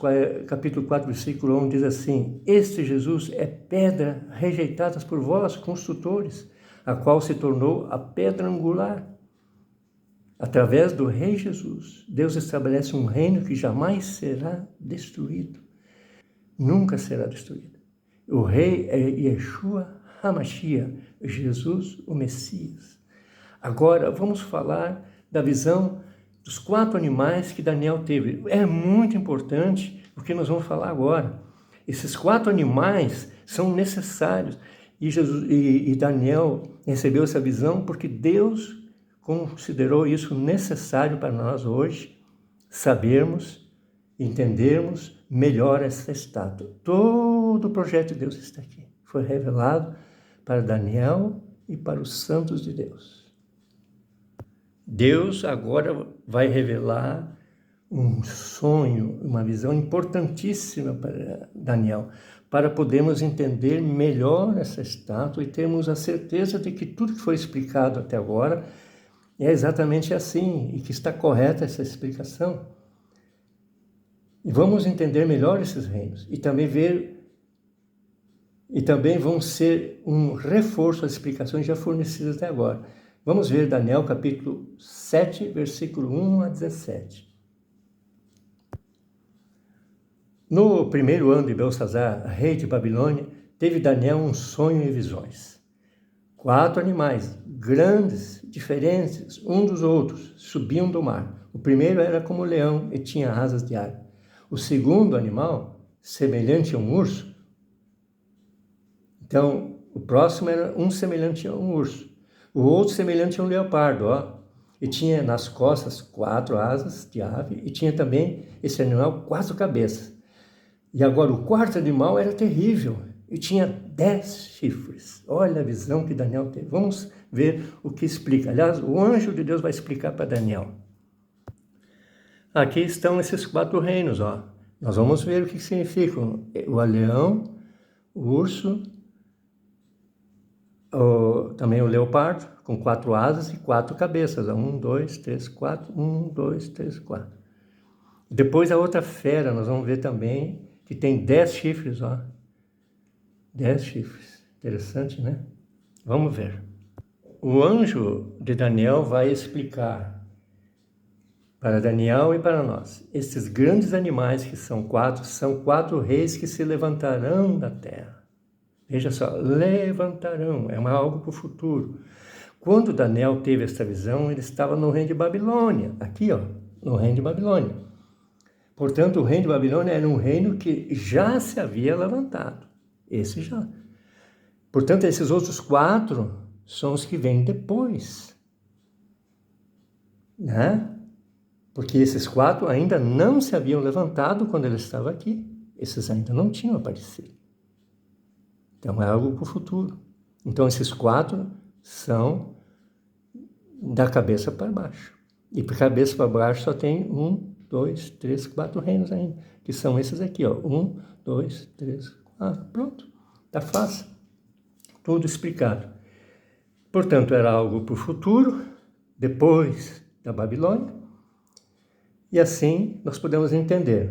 capítulo 4, versículo 1, diz assim, este Jesus é pedra rejeitada por vós, construtores, a qual se tornou a pedra angular. Através do Rei Jesus, Deus estabelece um reino que jamais será destruído. Nunca será destruído. O Rei é Yeshua HaMashiach, Jesus, o Messias. Agora, vamos falar da visão dos 4 animais que Daniel teve. É muito importante o que nós vamos falar agora. Esses 4 animais são necessários. E Daniel recebeu essa visão porque Deus considerou isso necessário para nós hoje sabermos, entendermos melhor essa estátua. Todo o projeto de Deus está aqui. Foi revelado para Daniel e para os santos de Deus. Deus agora vai revelar um sonho, uma visão importantíssima para Daniel, para podermos entender melhor essa estátua e termos a certeza de que tudo que foi explicado até agora é exatamente assim e que está correta essa explicação. E vamos entender melhor esses reinos e também vão ser um reforço às explicações já fornecidas até agora. Vamos ver Daniel capítulo 7, versículo 1 a 17. No primeiro ano de Belsazar, rei de Babilônia, teve Daniel um sonho e visões. 4 animais, grandes, diferentes um dos outros, subiam do mar. O primeiro era como leão e tinha asas de águia. O segundo animal, semelhante a um urso. Então, o próximo era um semelhante a um urso. O outro semelhante a um leopardo, e tinha nas costas 4 asas de ave, e tinha também esse animal 4 cabeças. E agora o quarto animal era terrível, e tinha 10 chifres. Olha a visão que Daniel teve. Vamos ver o que explica. Aliás, o anjo de Deus vai explicar para Daniel. Aqui estão esses 4 reinos, Nós vamos ver o que significam o leão, o urso, também o leopardo, com 4 asas e 4 cabeças. 1, 2, 3, 4. 1, 2, 3, 4. Depois a outra fera, nós vamos ver também que tem 10 chifres, 10 chifres. Interessante, né? Vamos ver. O anjo de Daniel vai explicar para Daniel e para nós. Esses grandes animais que são 4 reis que se levantarão da terra. Veja só, levantarão, é algo para o futuro. Quando Daniel teve essa visão, ele estava no reino de Babilônia, aqui, no reino de Babilônia. Portanto, o reino de Babilônia era um reino que já se havia levantado, esse já. Portanto, esses outros 4 são os que vêm depois, né? Porque esses 4 ainda não se haviam levantado quando ele estava aqui, esses ainda não tinham aparecido. Então, é algo para o futuro. Então, esses 4 são da cabeça para baixo. E para cabeça para baixo só tem 1, 2, 3, 4 reinos ainda. Que são esses aqui, 1, 2, 3, 4. Pronto. Está fácil. Tudo explicado. Portanto, era algo para o futuro, depois da Babilônia. E assim nós podemos entender.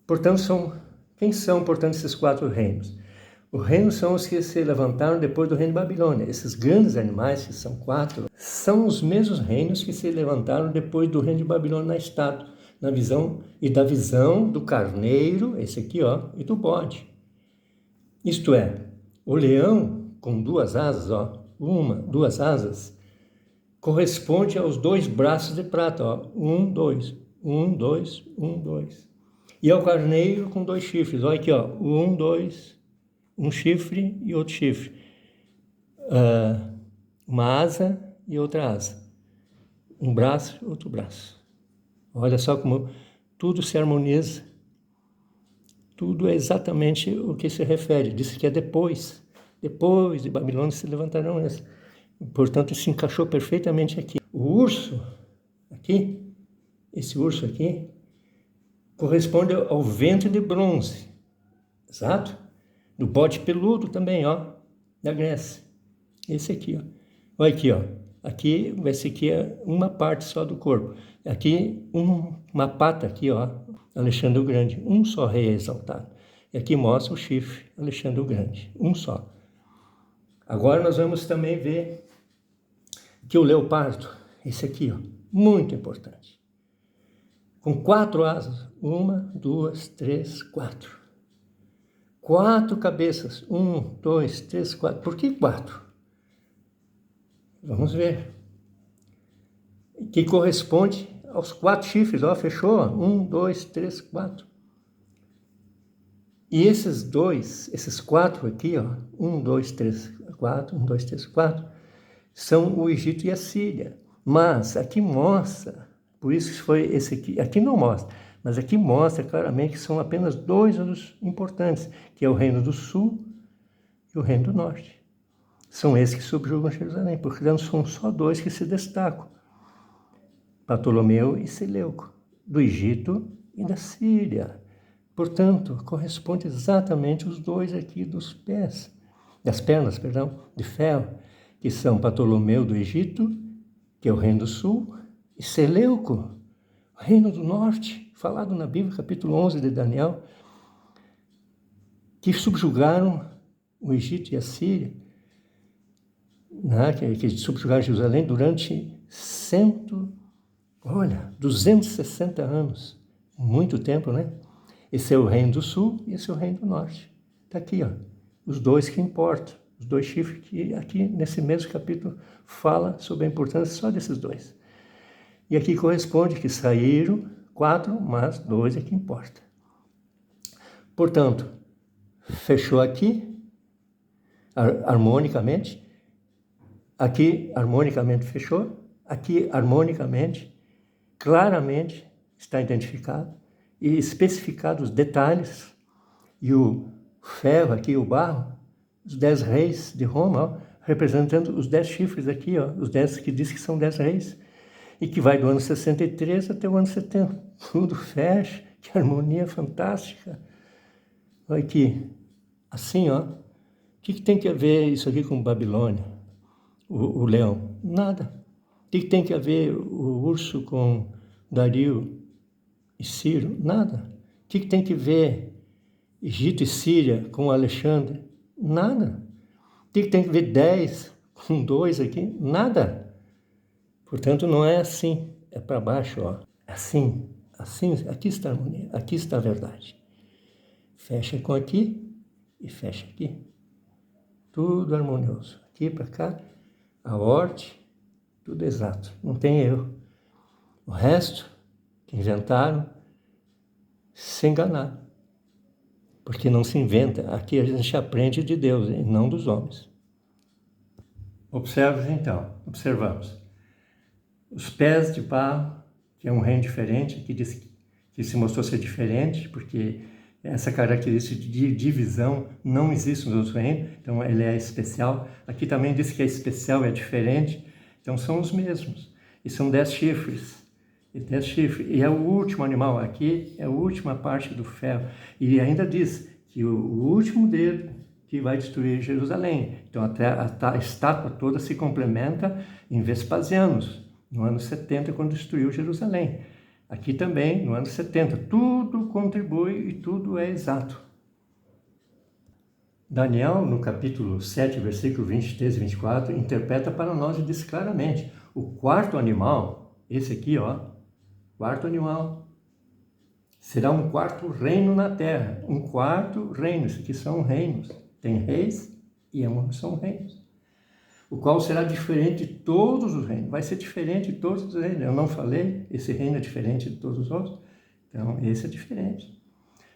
Portanto, quem são, portanto, esses 4 reinos? Os reinos são os que se levantaram depois do reino de Babilônia. Esses grandes animais, que são 4, são os mesmos reinos que se levantaram depois do reino de Babilônia na estátua, na visão do carneiro, esse aqui, e do bode. Isto é, o leão com 2 asas, 2 asas, corresponde aos 2 braços de prata, 1, 2, 1, 2, 1, 2. E ao carneiro com 2 chifres, olha aqui, 1, 2, um chifre e outro chifre, uma asa e outra asa, um braço e outro braço. Olha só como tudo se harmoniza, tudo é exatamente o que se refere, disse que é depois de Babilônia se levantarão esses. Portanto, se encaixou perfeitamente aqui. O urso, aqui, esse urso aqui, corresponde ao ventre de bronze, exato? Do bode peludo também, da Grécia. Esse aqui, Olha aqui, Aqui, esse aqui é uma parte só do corpo. Aqui, uma pata aqui, Alexandre o Grande. Um só rei exaltado. E aqui mostra o chifre, Alexandre o Grande. Um só. Agora nós vamos também ver que o leopardo, esse aqui, ó, muito importante, com 4 asas, 1, 2, 3, 4. 4 cabeças, 1, 2, 3, 4. Por que 4? Vamos ver. Que corresponde aos 4 chifres, ó, fechou? 1, 2, 3, 4. E esses 4 aqui, ó, 1, 2, 3, 4, 1, 2, 3, 4, são o Egito e a Síria. Mas aqui mostra, por isso que foi esse aqui não mostra, mas aqui mostra claramente que são apenas 2 dos importantes, que é o Reino do Sul e o Reino do Norte. São esses que subjugam Jerusalém, porque não são só 2 que se destacam, Ptolomeu e Seleuco, do Egito e da Síria. Portanto, corresponde exatamente os 2 aqui das pernas, de ferro, que são Ptolomeu do Egito, que é o Reino do Sul, e Seleuco, o Reino do Norte, falado na Bíblia, capítulo 11 de Daniel, que subjugaram o Egito e a Síria, né, que subjugaram Jerusalém durante 260 anos. Muito tempo, né? Esse é o Reino do Sul e esse é o Reino do Norte. Está aqui, ó, os 2 que importam, os 2 chifres que aqui nesse mesmo capítulo fala sobre a importância só desses 2. E aqui corresponde que saíram 4, mas 2 é que importa. Portanto, fechou aqui, harmonicamente, aqui harmonicamente fechou, aqui harmonicamente, claramente está identificado e especificado os detalhes, e o ferro aqui, o barro, os 10 reis de Roma, ó, representando os 10 chifres aqui, ó, os 10 que diz que são 10 reis, e que vai do ano 63 até o ano 70. Tudo fecha, que harmonia fantástica. Olha aqui, assim, ó. O que tem que ver isso aqui com Babilônia, o leão? Nada. O que tem que ver o urso com Dario e Ciro? Nada. O que tem que ver Egito e Síria com Alexandre? Nada. O que tem que ver 10 com 2 aqui? Nada. Portanto, não é assim, é para baixo, ó. Assim, aqui está a harmonia, aqui está a verdade. Fecha com aqui e fecha aqui. Tudo harmonioso. Aqui para cá, a ordem, tudo exato, não tem erro. O resto, que inventaram, se enganaram. Porque não se inventa, aqui a gente aprende de Deus e não dos homens. Observamos. Os pés de barro, que é um reino diferente, que se mostrou ser diferente, porque essa característica de divisão não existe nos outros reinos, então ele é especial. Aqui também diz que é especial, é diferente, então são os mesmos. E são 10 chifres. E é o último animal, aqui é a última parte do ferro. E ainda diz que o último dedo que vai destruir Jerusalém. Então a estátua toda se complementa em Vespasianos, no ano 70, quando destruiu Jerusalém. Aqui também, no ano 70. Tudo contribui e tudo é exato. Daniel, no capítulo 7, versículo 23 e 24, interpreta para nós e diz claramente: o 4º animal, esse aqui, ó, 4º animal, será um 4º reino na terra. Um 4º reino, isso aqui são reinos. Tem reis e são reinos. O qual será diferente de todos os reinos. Vai ser diferente de todos os reinos. Eu não falei, esse reino é diferente de todos os outros. Então, esse é diferente.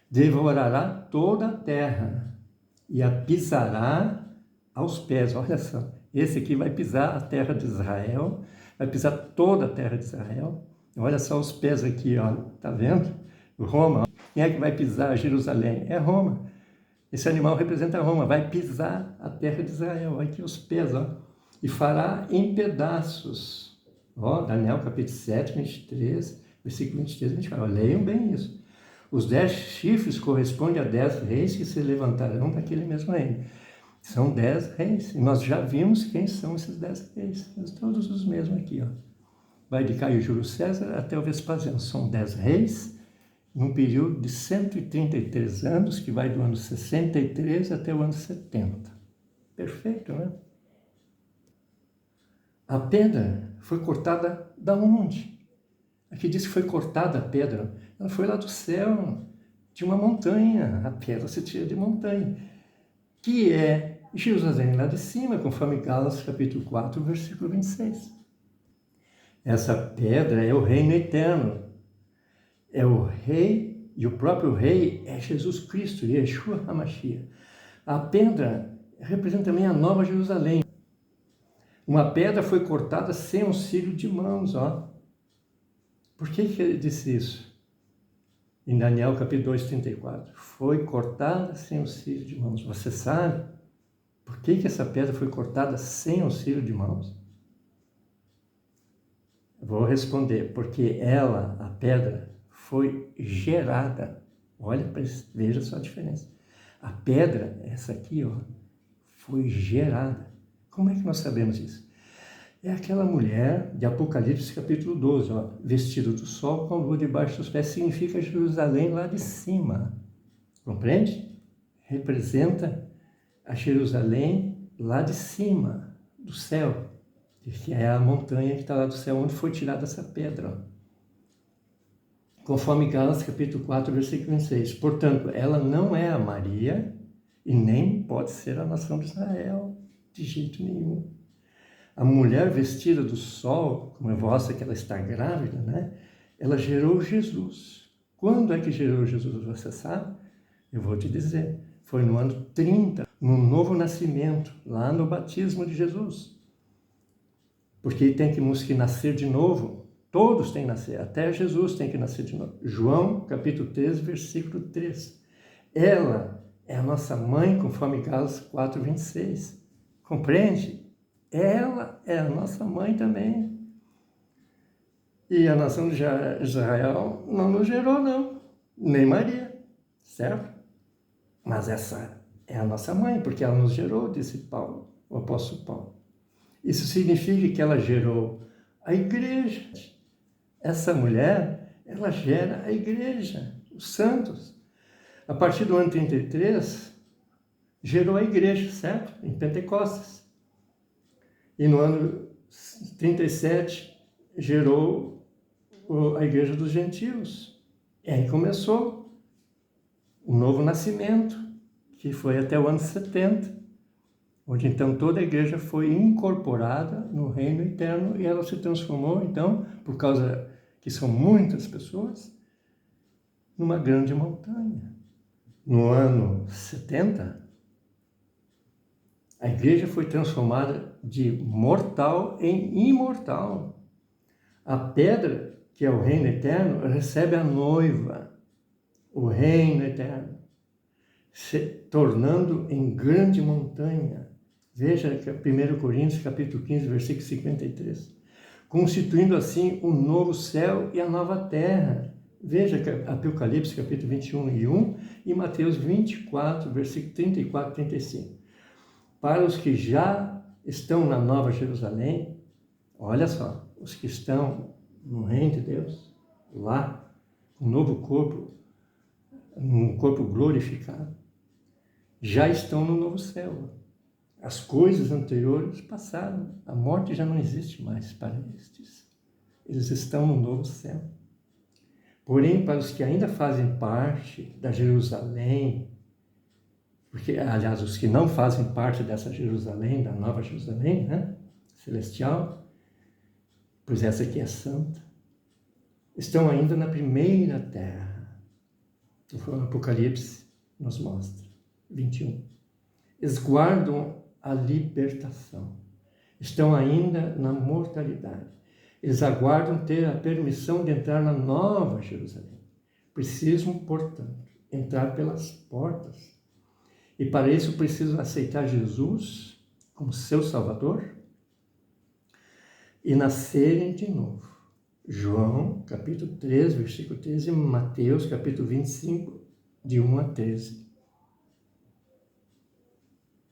Devorará toda a terra e a pisará aos pés. Olha só, esse aqui vai pisar a terra de Israel, vai pisar toda a terra de Israel. Olha só os pés aqui, ó, tá vendo? Roma. Quem é que vai pisar Jerusalém? É Roma. Esse animal representa Roma, vai pisar a terra de Israel, vai aqui os pés, ó, e fará em pedaços. Ó, Daniel capítulo 7, 23, versículo 23 e 24. Leiam bem isso. Os 10 chifres correspondem a 10 reis que se levantarão daquele mesmo reino. São 10 reis, e nós já vimos quem são esses 10 reis. Todos os mesmos aqui, ó. Vai de Caio Júlio César até o Vespasiano. São 10 reis, num período de 133 anos, que vai do ano 63 até o ano 70. Perfeito, né? A pedra foi cortada da onde? Aqui diz que foi cortada a pedra. Ela foi lá do céu, de uma montanha. A pedra se tira de montanha. Que é Jerusalém lá de cima, conforme Gálatas capítulo 4, versículo 26. Essa pedra é o reino eterno. É o rei, e o próprio rei é Jesus Cristo, Yeshua HaMashiach. A pedra representa também a Nova Jerusalém. Uma pedra foi cortada sem auxílio de mãos, ó. Por que ele disse isso? Em Daniel capítulo 2, 34. Foi cortada sem auxílio de mãos. Você sabe por que essa pedra foi cortada sem auxílio de mãos? Vou responder. Porque ela, a pedra, foi gerada. Olha, veja só a diferença. A pedra, essa aqui, ó, foi gerada. Como é que nós sabemos isso? É aquela mulher de Apocalipse capítulo 12, ó, vestido do sol com a lua debaixo dos pés, significa Jerusalém lá de cima. Compreende? Representa a Jerusalém lá de cima, do céu, que é a montanha que está lá do céu, onde foi tirada essa pedra. Ó. Conforme Gálatas capítulo 4, versículo 26. Portanto, ela não é a Maria e nem pode ser a nação de Israel, de jeito nenhum. A mulher vestida do sol, como é vossa que ela está grávida, né? Ela gerou Jesus. Quando é que gerou Jesus? Você sabe? Eu vou te dizer. Foi no ano 30, no novo nascimento, lá no batismo de Jesus. Porque temos que nascer de novo. Todos têm que nascer, até Jesus tem que nascer de novo. João, capítulo 13, versículo 3. Ela é a nossa mãe, conforme Gálatas 4, 26. Compreende? Ela é a nossa mãe também. E a nação de Israel não nos gerou, não. Nem Maria, certo? Mas essa é a nossa mãe, porque ela nos gerou, disse Paulo, o apóstolo Paulo. Isso significa que ela gerou a igreja. Essa mulher, ela gera a igreja, os santos. A partir do ano 33, gerou a igreja, certo? Em Pentecostes. E no ano 37, gerou a igreja dos gentios. E aí começou o novo nascimento, que foi até o ano 70, onde então toda a igreja foi incorporada no reino eterno e ela se transformou, então, por causa que são muitas pessoas, numa grande montanha. No ano 70, a igreja foi transformada de mortal em imortal. A pedra, que é o reino eterno, recebe a noiva, o reino eterno, se tornando em grande montanha. Veja 1 Coríntios, capítulo 15, versículo 53. Constituindo assim o novo céu e a nova terra. Veja Apocalipse, capítulo 21 e Mateus 24, versículo 34 e 35. Para os que já estão na Nova Jerusalém, olha só, os que estão no reino de Deus, lá, um novo corpo, um corpo glorificado, já estão no novo céu. As coisas anteriores passaram, a morte já não existe mais para estes. Eles estão no novo céu. Porém, para os que ainda fazem parte da Jerusalém, porque, aliás, os que não fazem parte dessa Jerusalém, da Nova Jerusalém, né, celestial, pois essa aqui é santa, estão ainda na primeira terra. O Apocalipse nos mostra, 21. Eles guardam a libertação. Estão ainda na mortalidade. Eles aguardam ter a permissão de entrar na Nova Jerusalém. Precisam, portanto, entrar pelas portas. E para isso precisam aceitar Jesus como seu Salvador e nascerem de novo. João, capítulo 13, versículo 13, e Mateus, capítulo 25, de 1 a 13.